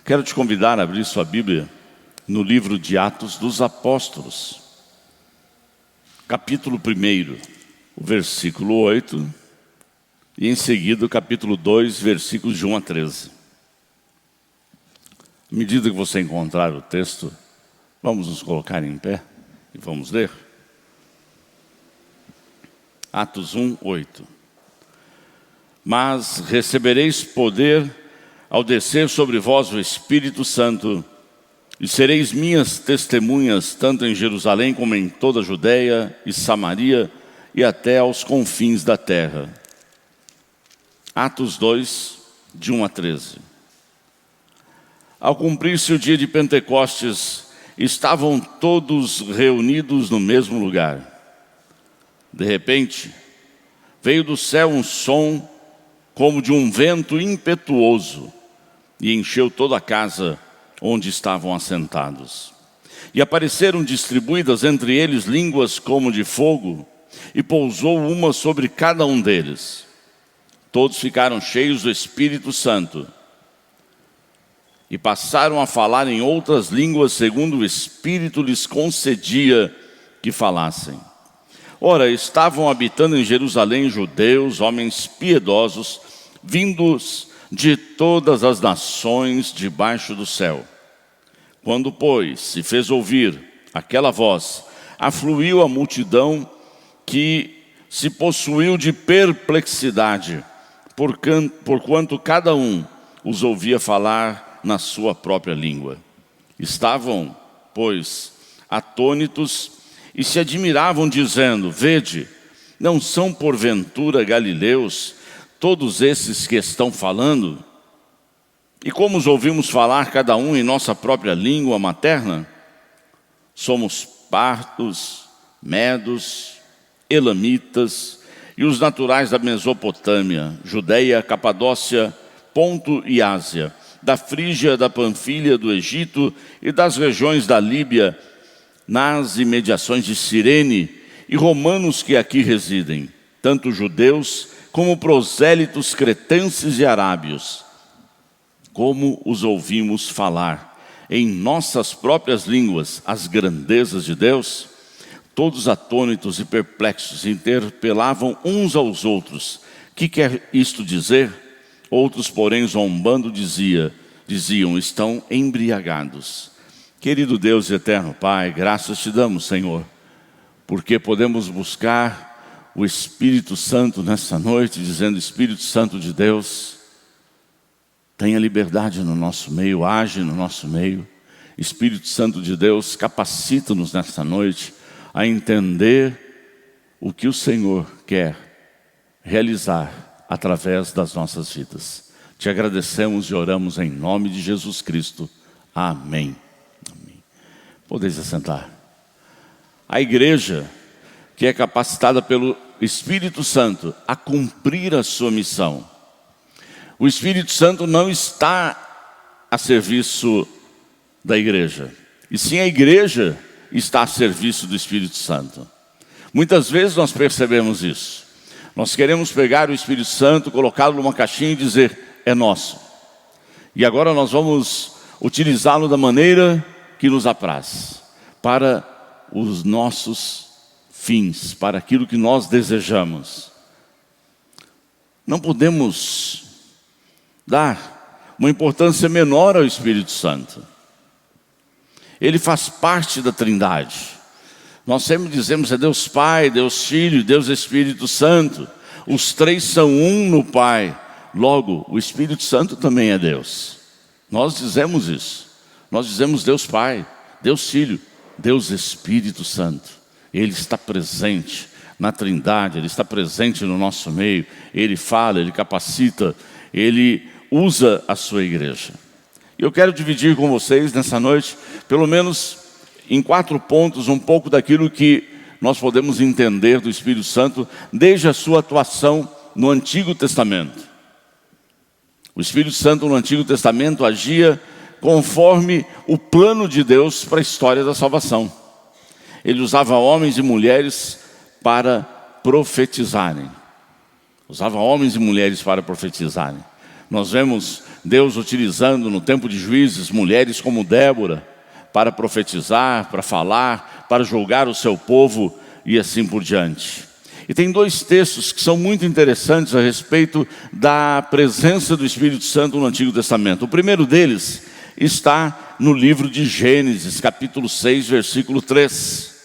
Quero te convidar a abrir sua Bíblia no livro de Atos dos Apóstolos, capítulo 1, o versículo 8, e em seguida o capítulo 2, versículos de 1 a 13. À medida que você encontrar o texto, vamos nos colocar em pé e vamos ler. Atos 1, 8. Mas recebereis poder ao descer sobre vós o Espírito Santo, e sereis minhas testemunhas, tanto em Jerusalém como em toda a Judeia e Samaria e até aos confins da terra. Atos 2, de 1 a 13. Ao cumprir-se o dia de Pentecostes, estavam todos reunidos no mesmo lugar. De repente, veio do céu um som como de um vento impetuoso e encheu toda a casa onde estavam assentados. E apareceram distribuídas entre eles línguas como de fogo, e pousou uma sobre cada um deles. Todos ficaram cheios do Espírito Santo e passaram a falar em outras línguas, segundo o Espírito lhes concedia que falassem. Ora, estavam habitando em Jerusalém judeus, homens piedosos, vindos de todas as nações debaixo do céu. Quando, pois, se fez ouvir aquela voz, afluiu a multidão que se possuiu de perplexidade, porquanto cada um os ouvia falar na sua própria língua. Estavam, pois, atônitos e se admiravam, dizendo: Vede, não são porventura galileus todos esses que estão falando? E como os ouvimos falar cada um em nossa própria língua materna? Somos partos, medos, elamitas e os naturais da Mesopotâmia, Judeia, Capadócia, Ponto e Ásia, da Frígia, da Panfilha, do Egito e das regiões da Líbia, nas imediações de Cirene, e romanos que aqui residem, tanto judeus como prosélitos cretenses e arábios. Como os ouvimos falar em nossas próprias línguas as grandezas de Deus, todos atônitos e perplexos interpelavam uns aos outros: que quer isto dizer? Outros, porém, zombando, diziam: estão embriagados. Querido Deus e eterno Pai, graças te damos, Senhor, porque podemos buscar o Espírito Santo nessa noite, dizendo: Espírito Santo de Deus, tenha liberdade no nosso meio, age no nosso meio. Espírito Santo de Deus, capacita-nos nessa noite a entender o que o Senhor quer realizar através das nossas vidas. Te agradecemos e oramos em nome de Jesus Cristo. Amém. Amém. Podeis assentar. A igreja que é capacitada pelo Espírito Santo a cumprir a sua missão. O Espírito Santo não está a serviço da igreja, e sim a igreja está a serviço do Espírito Santo. Muitas vezes nós percebemos isso. Nós queremos pegar o Espírito Santo, colocá-lo numa caixinha e dizer: é nosso. E agora nós vamos utilizá-lo da maneira que nos apraz, para os nossos fins, para aquilo que nós desejamos. Não podemos dar uma importância menor ao Espírito Santo. Ele faz parte da Trindade. Nós sempre dizemos: é Deus Pai, Deus Filho, Deus Espírito Santo. Os três são um no Pai. Logo, o Espírito Santo também é Deus. Nós dizemos isso. Nós dizemos Deus Pai, Deus Filho, Deus Espírito Santo. Ele está presente na Trindade, Ele está presente no nosso meio. Ele fala, Ele capacita, Ele usa a sua igreja. E eu quero dividir com vocês nessa noite, pelo menos em 4 pontos, um pouco daquilo que nós podemos entender do Espírito Santo desde a sua atuação no Antigo Testamento. O Espírito Santo no Antigo Testamento agia conforme o plano de Deus para a história da salvação. Ele usava homens e mulheres para profetizarem. Usava homens e mulheres para profetizarem. Nós vemos Deus utilizando no tempo de Juízes mulheres como Débora para profetizar, para falar, para julgar o seu povo e assim por diante. E tem dois textos que são muito interessantes a respeito da presença do Espírito Santo no Antigo Testamento. O primeiro deles está no livro de Gênesis, capítulo 6, versículo 3.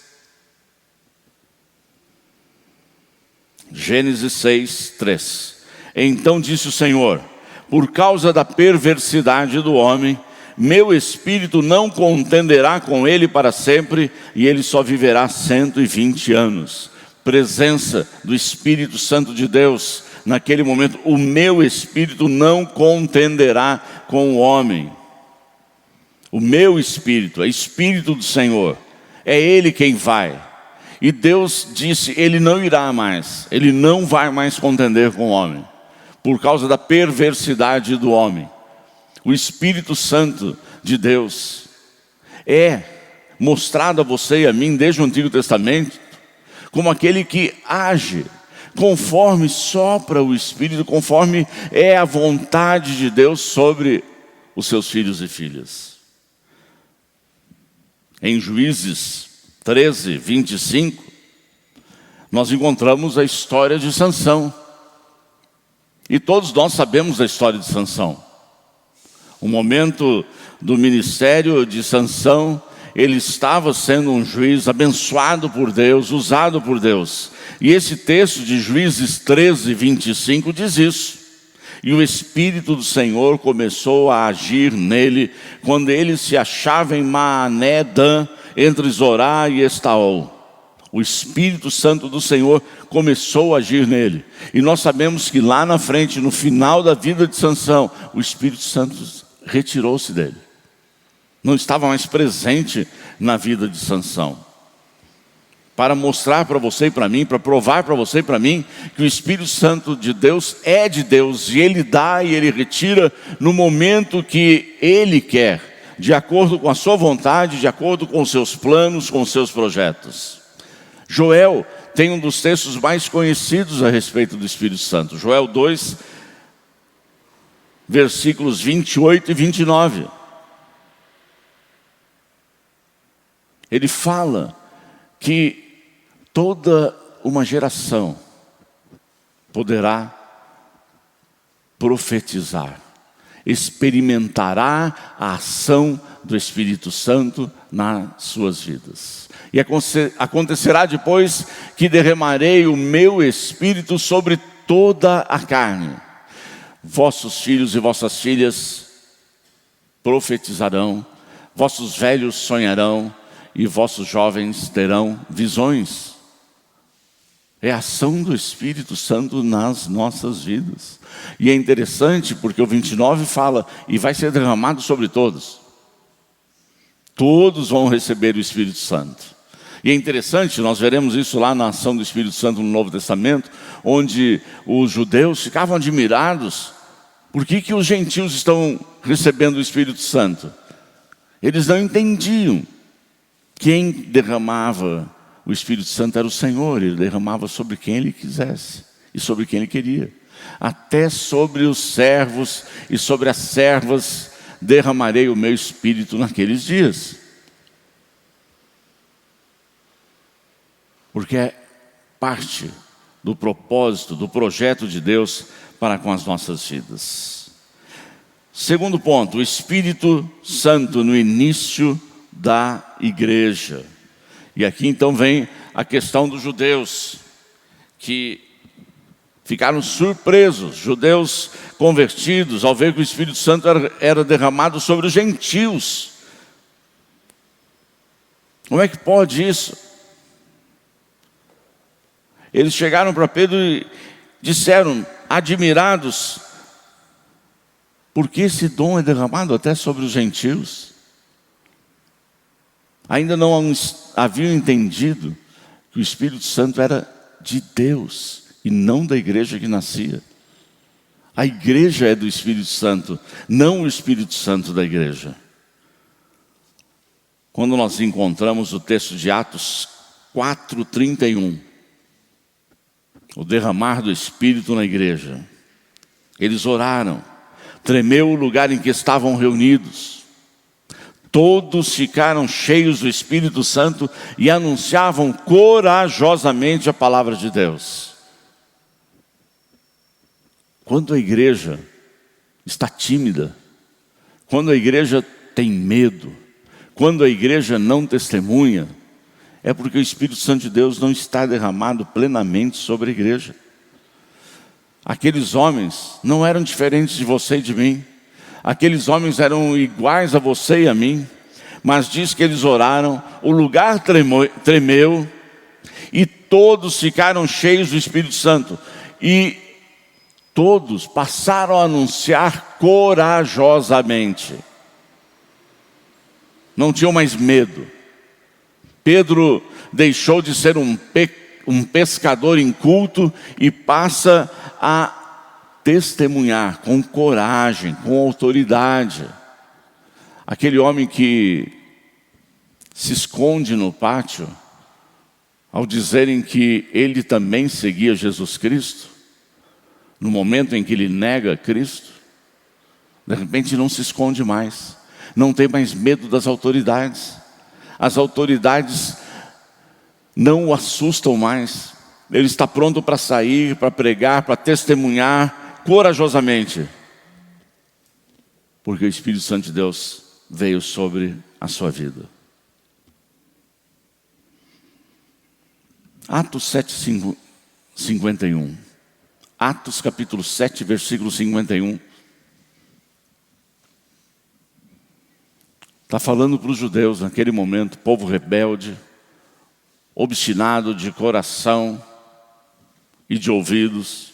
Gênesis 6, 3. Então disse o Senhor: por causa da perversidade do homem, meu espírito não contenderá com ele para sempre, e ele só viverá 120 anos. Presença do Espírito Santo de Deus, naquele momento, o meu espírito não contenderá com o homem. O meu espírito, é espírito do Senhor, é Ele quem vai. E Deus disse, Ele não irá mais, Ele não vai mais contender com o homem, por causa da perversidade do homem. O Espírito Santo de Deus é mostrado a você e a mim desde o Antigo Testamento como aquele que age conforme sopra o Espírito, conforme é a vontade de Deus sobre os seus filhos e filhas. Em Juízes 13, 25, nós encontramos a história de Sansão. E todos nós sabemos a história de Sansão. O momento do ministério de Sansão, ele estava sendo um juiz abençoado por Deus, usado por Deus. E esse texto de Juízes 13, 25 diz isso. E o Espírito do Senhor começou a agir nele, quando ele se achava em Maané-Dan, entre Zorá e Estaol. O Espírito Santo do Senhor começou a agir nele. E nós sabemos que lá na frente, no final da vida de Sansão, o Espírito Santo retirou-se dele. Não estava mais presente na vida de Sansão. Para mostrar para você e para mim, para provar para você e para mim, que o Espírito Santo de Deus é de Deus, e Ele dá e Ele retira no momento que Ele quer, de acordo com a sua vontade, de acordo com os seus planos, com os seus projetos. Joel tem um dos textos mais conhecidos a respeito do Espírito Santo. Joel 2, versículos 28 e 29. Ele fala que toda uma geração poderá profetizar, experimentará a ação do Espírito Santo nas suas vidas. E acontecerá depois que derramarei o meu Espírito sobre toda a carne. Vossos filhos e vossas filhas profetizarão, vossos velhos sonharão, e vossos jovens terão visões. É a ação do Espírito Santo nas nossas vidas. E é interessante porque o 29 fala, e vai ser derramado sobre todos. Todos vão receber o Espírito Santo. E é interessante, nós veremos isso lá na ação do Espírito Santo no Novo Testamento, onde os judeus ficavam admirados. Por que os gentios estão recebendo o Espírito Santo? Eles não entendiam. Quem derramava o Espírito Santo era o Senhor. Ele derramava sobre quem Ele quisesse e sobre quem Ele queria. Até sobre os servos e sobre as servas derramarei o meu Espírito naqueles dias. Porque é parte do propósito, do projeto de Deus para com as nossas vidas. Segundo ponto, o Espírito Santo no início da igreja. E aqui então vem a questão dos judeus, que ficaram surpresos, judeus convertidos, ao ver que o Espírito Santo era derramado sobre os gentios. Como é que pode isso? Eles chegaram para Pedro e disseram, admirados, por que esse dom é derramado até sobre os gentios? Ainda não haviam entendido que o Espírito Santo era de Deus e não da igreja que nascia. A igreja é do Espírito Santo, não o Espírito Santo da igreja. Quando nós encontramos o texto de Atos 4:31, o derramar do Espírito na igreja, eles oraram tremeu o lugar em que estavam reunidos. Todos ficaram cheios do Espírito Santo e anunciavam corajosamente a palavra de Deus. Quando a igreja está tímida, quando a igreja tem medo, quando a igreja não testemunha, é porque o Espírito Santo de Deus não está derramado plenamente sobre a igreja. Aqueles homens não eram diferentes de você e de mim. Aqueles homens eram iguais a você e a mim. Mas diz que eles oraram, o lugar tremeu e todos ficaram cheios do Espírito Santo. E todos passaram a anunciar corajosamente. Não tinham mais medo. Pedro deixou de ser um pescador inculto e passa a testemunhar com coragem, com autoridade. Aquele homem que se esconde no pátio, ao dizerem que ele também seguia Jesus Cristo, no momento em que ele nega Cristo, de repente não se esconde mais, não tem mais medo das autoridades. As autoridades não o assustam mais. Ele está pronto para sair, para pregar, para testemunhar corajosamente. Porque o Espírito Santo de Deus veio sobre a sua vida. Atos 7:51. Atos capítulo 7, versículo 51. Está falando para os judeus naquele momento, povo rebelde, obstinado de coração e de ouvidos.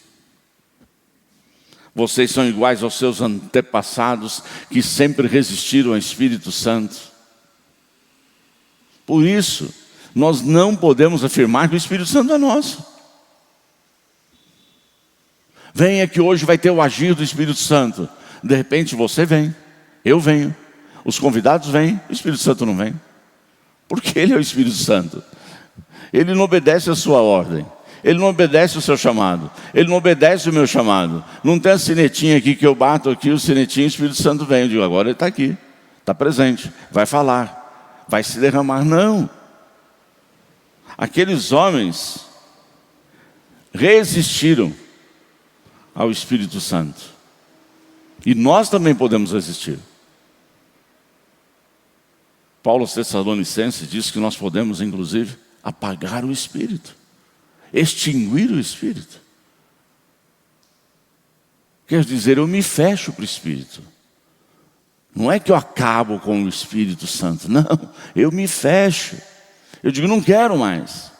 Vocês são iguais aos seus antepassados que sempre resistiram ao Espírito Santo. Por isso, nós não podemos afirmar que o Espírito Santo é nosso. Venha que hoje vai ter o agir do Espírito Santo. De repente você vem, eu venho. Os convidados vêm, o Espírito Santo não vem. Porque Ele é o Espírito Santo. Ele não obedece a sua ordem. Ele não obedece o seu chamado. Ele não obedece o meu chamado. Não tem a sinetinha aqui que eu bato aqui, o sinetinho, o Espírito Santo vem. Eu digo, agora ele está aqui, está presente, vai falar, vai se derramar. Não. Aqueles homens resistiram ao Espírito Santo. E nós também podemos resistir. Paulo aos Tessalonicenses diz que nós podemos, inclusive, apagar o Espírito, extinguir o Espírito. Quer dizer, eu me fecho para o Espírito. Não é que eu acabo com o Espírito Santo, não, eu me fecho. Eu digo, não quero mais.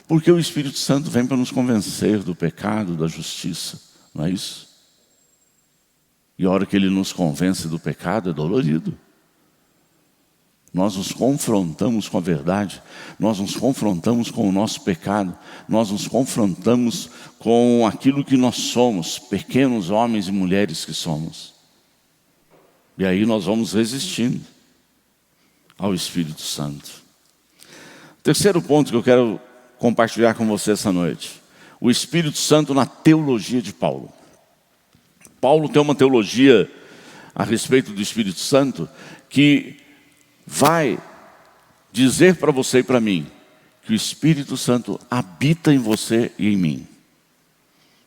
Porque o Espírito Santo vem para nos convencer do pecado, da justiça, não é isso? E a hora que Ele nos convence do pecado é dolorido. Nós nos confrontamos com a verdade, nós nos confrontamos com o nosso pecado, nós nos confrontamos com aquilo que nós somos, pequenos homens e mulheres que somos. E aí nós vamos resistindo ao Espírito Santo. Terceiro ponto que eu quero compartilhar com você essa noite: o Espírito Santo na teologia de Paulo. Paulo tem uma teologia a respeito do Espírito Santo que vai dizer para você e para mim que o Espírito Santo habita em você e em mim.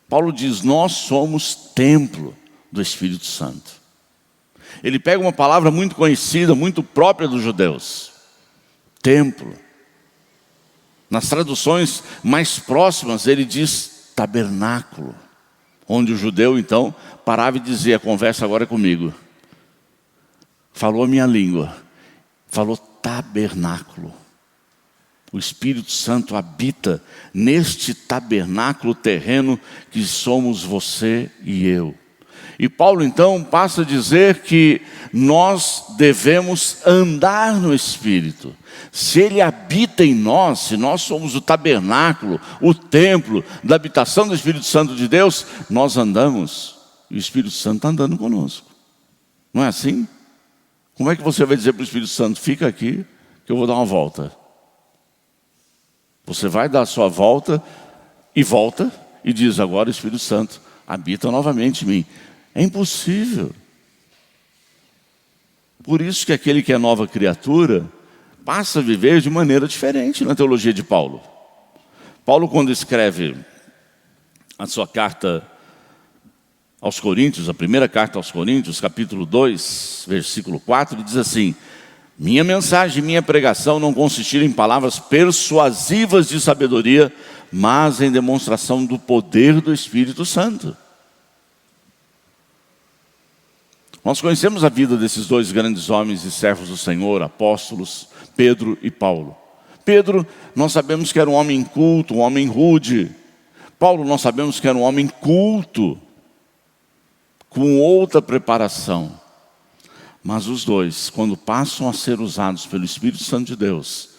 Paulo diz, nós somos templo do Espírito Santo. Ele pega uma palavra muito conhecida, muito própria dos judeus, templo. Nas traduções mais próximas ele diz tabernáculo, onde o judeu então parava e dizia, a conversa agora é comigo. Falou a minha língua. Falou tabernáculo. O Espírito Santo habita neste tabernáculo terreno que somos você e eu. E Paulo então passa a dizer que nós devemos andar no Espírito. Se Ele habita em nós, se nós somos o tabernáculo, o templo da habitação do Espírito Santo de Deus, nós andamos e o Espírito Santo está andando conosco. Não é assim? Como é que você vai dizer para o Espírito Santo, fica aqui que eu vou dar uma volta? Você vai dar a sua volta e diz, agora o Espírito Santo habita novamente em mim. É impossível. Por isso que aquele que é nova criatura passa a viver de maneira diferente na teologia de Paulo. Paulo, quando escreve a sua carta aos Coríntios, a primeira carta aos Coríntios, capítulo 2, versículo 4, diz assim: minha mensagem, minha pregação não consistiram em palavras persuasivas de sabedoria, mas em demonstração do poder do Espírito Santo. Nós conhecemos a vida desses dois grandes homens e servos do Senhor, apóstolos, Pedro e Paulo. Pedro, nós sabemos que era um homem culto, um homem rude. Paulo, nós sabemos que era um homem culto, com outra preparação. Mas os dois, quando passam a ser usados pelo Espírito Santo de Deus,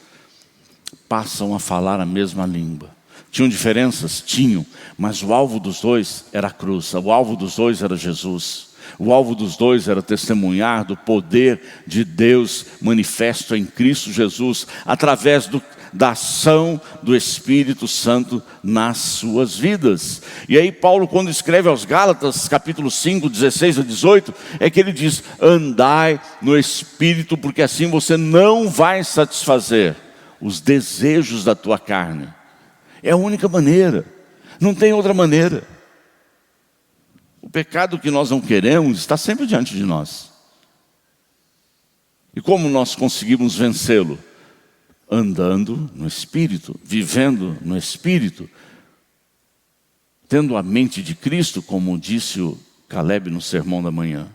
passam a falar a mesma língua. Tinham diferenças? Tinham, mas o alvo dos dois era a cruz, o alvo dos dois era Jesus. O alvo dos dois era testemunhar do poder de Deus manifesto em Cristo Jesus, através da ação do Espírito Santo nas suas vidas. E aí Paulo, quando escreve aos Gálatas, capítulo 5, 16 a 18, é que ele diz: andai no Espírito, porque assim você não vai satisfazer os desejos da tua carne. É a única maneira, não tem outra maneira. O pecado que nós não queremos está sempre diante de nós. E como nós conseguimos vencê-lo? Andando no Espírito, vivendo no Espírito, tendo a mente de Cristo, como disse o Caleb no sermão da manhã.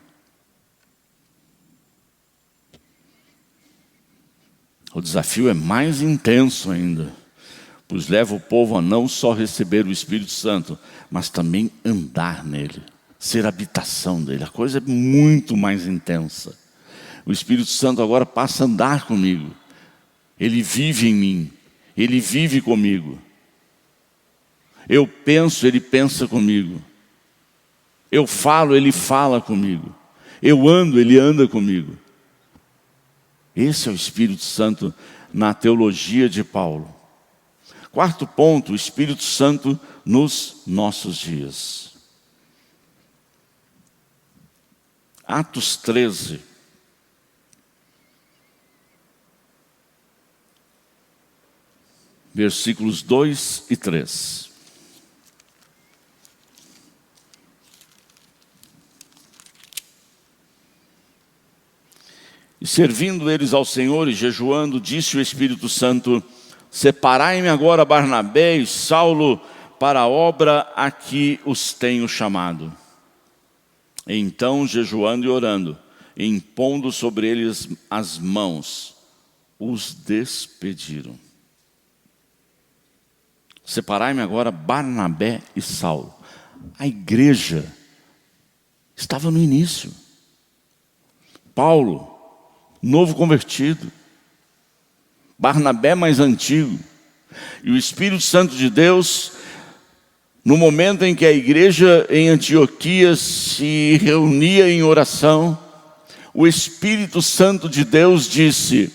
O desafio é mais intenso ainda, pois leva o povo a não só receber o Espírito Santo, mas também andar nele, ser habitação dele. A coisa é muito mais intensa. O Espírito Santo agora passa a andar comigo. Ele vive em mim, Ele vive comigo. Eu penso, Ele pensa comigo. Eu falo, Ele fala comigo. Eu ando, Ele anda comigo. Esse é o Espírito Santo na teologia de Paulo. Quarto ponto, o Espírito Santo nos nossos dias. Atos 13. Versículos 2 e 3. E servindo eles ao Senhor e jejuando, disse o Espírito Santo: separai-me agora Barnabé e Saulo para a obra a que os tenho chamado. Então, jejuando e orando, impondo sobre eles as mãos, os despediram. Separai-me agora Barnabé e Saulo. A igreja estava no início. Paulo, novo convertido. Barnabé mais antigo. E o Espírito Santo de Deus, no momento em que a igreja em Antioquia se reunia em oração, o Espírito Santo de Deus disse: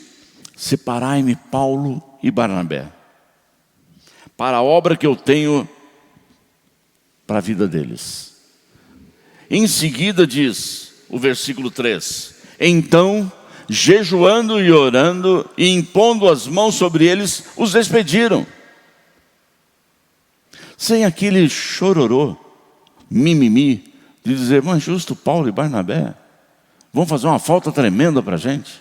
separai-me Paulo e Barnabé para a obra que eu tenho para a vida deles. Em seguida diz o versículo 3: então, jejuando e orando e impondo as mãos sobre eles, os despediram. Sem aquele chororô, mimimi, de dizer: mas justo Paulo e Barnabé vão fazer uma falta tremenda para a gente.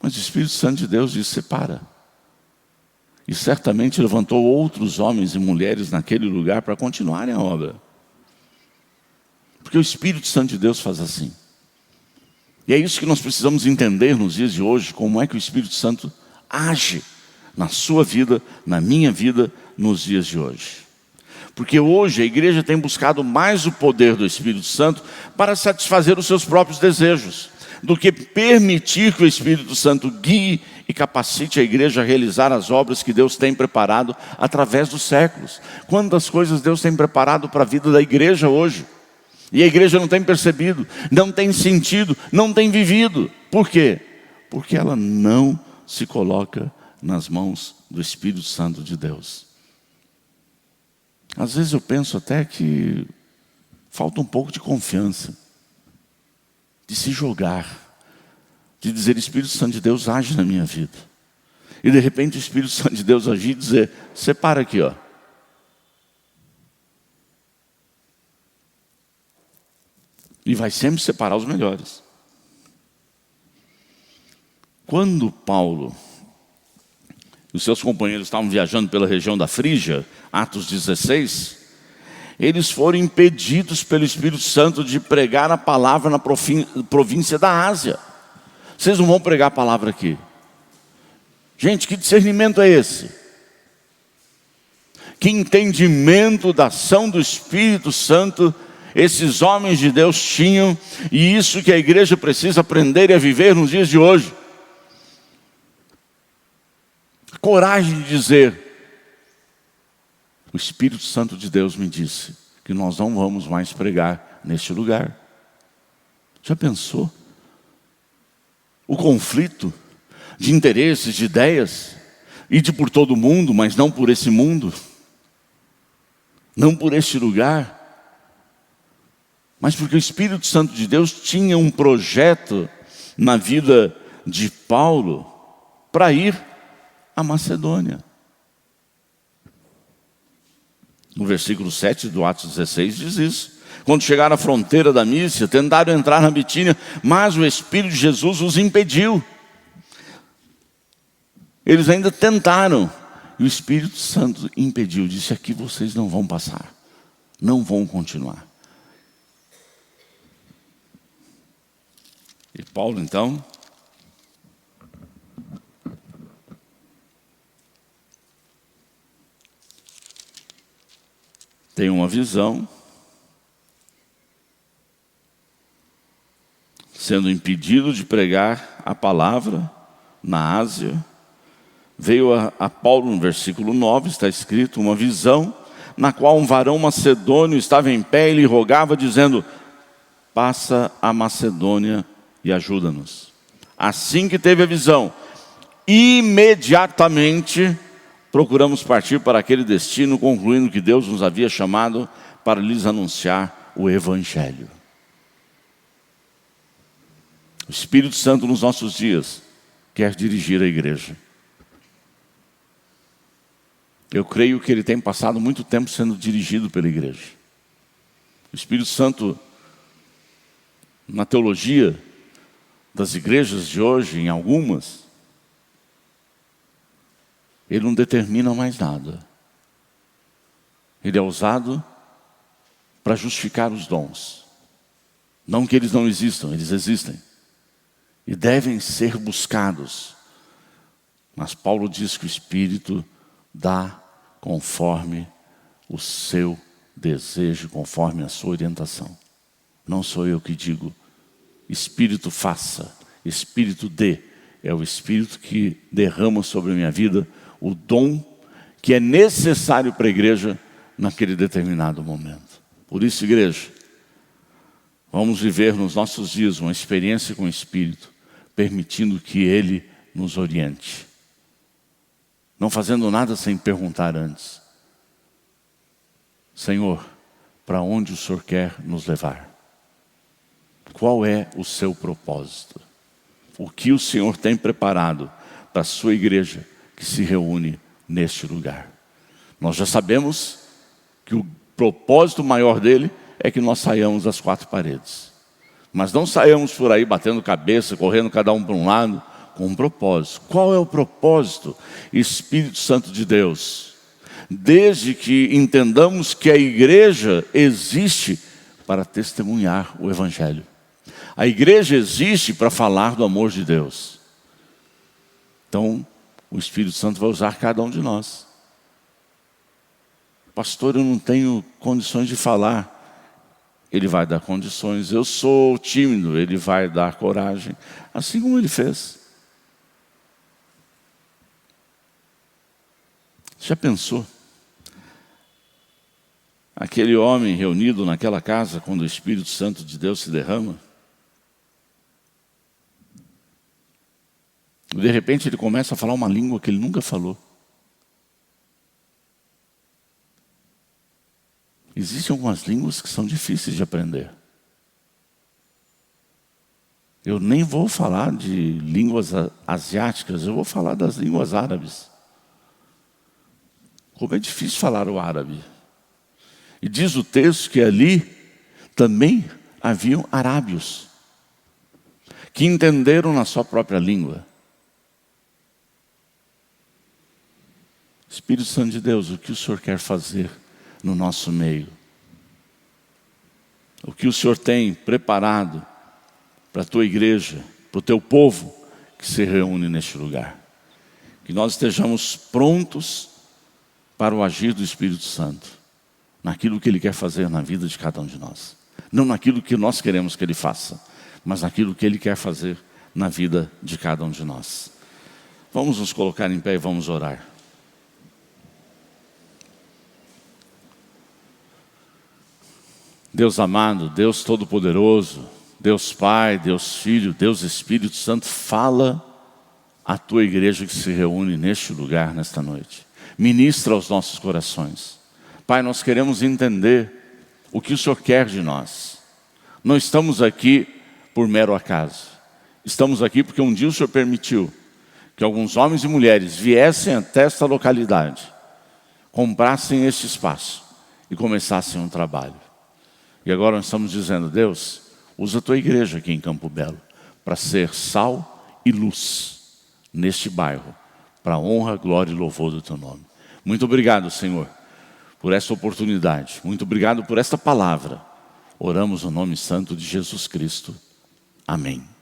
Mas o Espírito Santo de Deus disse: separa. E certamente levantou outros homens e mulheres naquele lugar para continuarem a obra. Porque o Espírito Santo de Deus faz assim. E é isso que nós precisamos entender nos dias de hoje, como é que o Espírito Santo age na sua vida, na minha vida, nos dias de hoje. Porque hoje a igreja tem buscado mais o poder do Espírito Santo para satisfazer os seus próprios desejos, do que permitir que o Espírito Santo guie e capacite a igreja a realizar as obras que Deus tem preparado através dos séculos. Quantas coisas Deus tem preparado para a vida da igreja hoje, e a igreja não tem percebido, não tem sentido, não tem vivido. Por quê? Porque ela não se coloca nas mãos do Espírito Santo de Deus. Às vezes eu penso até que falta um pouco de confiança, de se jogar, de dizer: Espírito Santo de Deus, age na minha vida. E de repente o Espírito Santo de Deus agir e dizer: separa aqui, ó. E vai sempre separar os melhores. Quando Paulo e os seus companheiros estavam viajando pela região da Frígia, Atos 16, eles foram impedidos pelo Espírito Santo de pregar a palavra na província da Ásia. Vocês não vão pregar a palavra aqui. Gente, que discernimento é esse? Que entendimento da ação do Espírito Santo esses homens de Deus tinham, e isso que a igreja precisa aprender e a viver nos dias de hoje. Coragem de dizer: o Espírito Santo de Deus me disse que nós não vamos mais pregar neste lugar. Já pensou? O conflito de interesses, de ideias, ide por todo mundo, mas não por esse mundo, não por este lugar, mas porque o Espírito Santo de Deus tinha um projeto na vida de Paulo para ir à Macedônia. No versículo 7 do Atos 16 diz isso. Quando chegaram à fronteira da Mísia, tentaram entrar na Bitínia, mas o Espírito de Jesus os impediu. Eles ainda tentaram, e o Espírito Santo impediu, disse: aqui vocês não vão passar, não vão continuar. E Paulo então tem uma visão, sendo impedido de pregar a palavra na Ásia. Veio a Paulo, no versículo 9, está escrito: uma visão na qual um varão macedônio estava em pé e lhe rogava, dizendo: passa a Macedônia e ajuda-nos. Assim que teve a visão, imediatamente procuramos partir para aquele destino, concluindo que Deus nos havia chamado para lhes anunciar o Evangelho. O Espírito Santo nos nossos dias quer dirigir a igreja. Eu creio que ele tem passado muito tempo sendo dirigido pela igreja. O Espírito Santo, na teologia das igrejas de hoje, em algumas, ele não determina mais nada. Ele é usado para justificar os dons. Não que eles não existam, eles existem. E devem ser buscados. Mas Paulo diz que o Espírito dá conforme o seu desejo, conforme a sua orientação. Não sou eu que digo: Espírito faça, Espírito dê. É o Espírito que derrama sobre a minha vida o dom que é necessário para a igreja naquele determinado momento. Por isso, igreja, vamos viver nos nossos dias uma experiência com o Espírito, permitindo que Ele nos oriente. Não fazendo nada sem perguntar antes: Senhor, para onde o Senhor quer nos levar? Qual é o seu propósito? O que o Senhor tem preparado para a sua igreja que se reúne neste lugar? Nós já sabemos que o propósito maior dele é que nós saiamos das quatro paredes. Mas não saiamos por aí batendo cabeça, correndo cada um para um lado, com um propósito. Qual é o propósito? Espírito Santo de Deus. Desde que entendamos que a igreja existe para testemunhar o Evangelho. A igreja existe para falar do amor de Deus. Então, o Espírito Santo vai usar cada um de nós. Pastor, eu não tenho condições de falar. Ele vai dar condições. Eu sou tímido, Ele vai dar coragem. Assim como Ele fez. Já pensou? Aquele homem reunido naquela casa, quando o Espírito Santo de Deus se derrama. De repente ele começa a falar uma língua que ele nunca falou. E existem algumas línguas que são difíceis de aprender. Eu nem vou falar de línguas asiáticas, eu vou falar das línguas árabes. Como é difícil falar o árabe. E diz o texto que ali também haviam arábios, que entenderam na sua própria língua. Espírito Santo de Deus, o que o Senhor quer fazer no nosso meio? O que o Senhor tem preparado para a tua igreja, para o teu povo que se reúne neste lugar? Que nós estejamos prontos para o agir do Espírito Santo, naquilo que Ele quer fazer na vida de cada um de nós. Não naquilo que nós queremos que Ele faça, mas naquilo que Ele quer fazer na vida de cada um de nós. Vamos nos colocar em pé e vamos orar. Deus amado, Deus Todo-Poderoso, Deus Pai, Deus Filho, Deus Espírito Santo, fala à tua igreja que se reúne neste lugar, nesta noite. Ministra aos nossos corações. Pai, nós queremos entender o que o Senhor quer de nós. Não estamos aqui por mero acaso. Estamos aqui porque um dia o Senhor permitiu que alguns homens e mulheres viessem até esta localidade, comprassem este espaço e começassem um trabalho. E agora nós estamos dizendo, Deus, usa a tua igreja aqui em Campo Belo para ser sal e luz neste bairro, para a honra, glória e louvor do teu nome. Muito obrigado, Senhor, por esta oportunidade. Muito obrigado por esta palavra. Oramos no nome santo de Jesus Cristo. Amém.